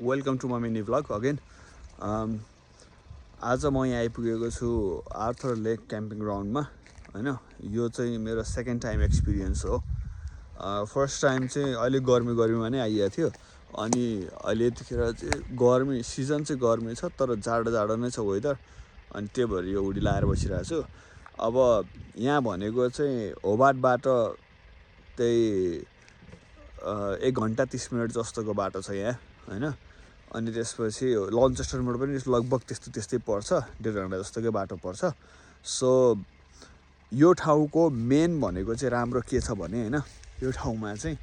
Welcome to my mini vlog again. आज म यहाँ आइपुगेको छु आर्थर लेक क्याम्पिङ ग्राउन्डमा हैन। यो चाहिँ मेरो सेकेन्ड टाइम एक्सपिरियन्स हो। फर्स्ट टाइम चाहिँ अहिले गर्मीमा नै आइएको थियो, अनि अहिले यतिखेर चाहिँ गर्मी सिजन चाहिँ गर्मी छ, तर जाडो नै छ वेदर, अनि त्यही भएर यो हुडी लाएर बसिरहेको छु। अब यहाँ भनेको चाहिँ होबार्टबाट त्यही 1 घन्टा 30 मिनट जस्तोको बाटो छ यहाँ हैन। अनि त्यसपछि लन्चेस्टरबाट पनि लगभग त्यस्तै पर्छ, 1.5 घन्टा जस्तोकै बाटो पर्छ। सो यो ठाउँको मेन भनेको चाहिँ राम्रो के छ भने हैन, यो ठाउँमा चाहिँ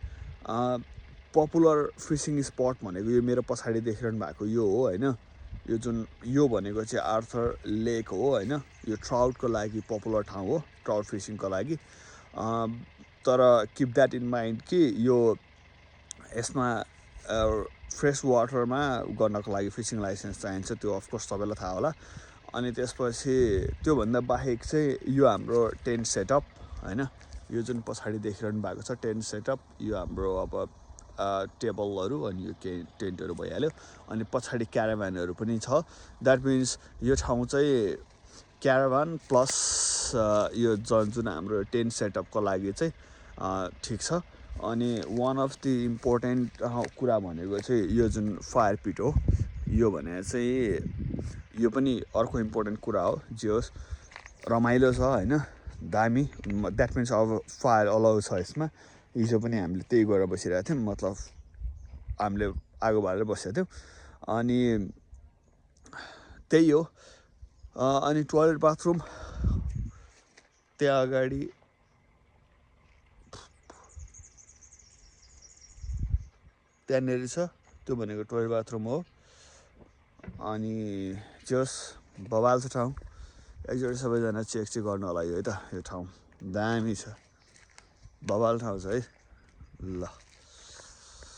पपुलर फिसिङ स्पट भनेको यो मेरो पछाडि देखिरहनु भएको यो हो हैन। यो भनेको चाहिँ आर्थर लेक हो हैन। यो ट्राउटको लागि पपुलर ठाउँ हो, ट्राउट फिसिङको लागि। तर किप द्याट इन माइन्ड कि यो यसमा फ्रेस वाटरमा गर्नको लागि फिसिङ लाइसेन्स चाहिन्छ, त्यो अफकोर्स तपाईँलाई थाहा होला। अनि त्यसपछि त्योभन्दा बाहेक चाहिँ यो हाम्रो टेन्ट सेटअप हैन, यो जुन पछाडि देखिरहनु भएको छ टेन्ट सेटअप, यो हाम्रो अब टेबलहरू अनि यो टेन्टहरू भइहाल्यो। अनि पछाडि क्याराभानहरू पनि छ। द्याट मिन्स यो ठाउँ चाहिँ क्याराभान प्लस यो जुन हाम्रो टेन्ट सेटअपको लागि चाहिँ ठिक छ। अनि वान अफ द इम्पोर्टेन्ट कुरा भनेको चाहिँ यो जुन फायर पिट हो, यो भने चाहिँ यो पनि अर्को इम्पोर्टेन्ट कुरा हो। जे होस् रमाइलो छ हैन, दामी। द्याट मिन्स अब फायर अलाउ छ यसमा। हिजो पनि हामीले त्यही गरेर बसिरहेको थियौँ, मतलब हामीले आगो बालेर बसेको थियौँ। अनि त्यही हो। अनि टोयलेट बाथरुम त्यहाँ अगाडि त्यहाँनिर छ, त्यो भनेको टोयलेट बाथरुम हो। अनि जस बवाल छ ठाउँ, एकचोटि सबैजना चेक चाहिँ गर्नु होला है त। यो ठाउँ दामी छ, बवाल ठाउँ छ है। ल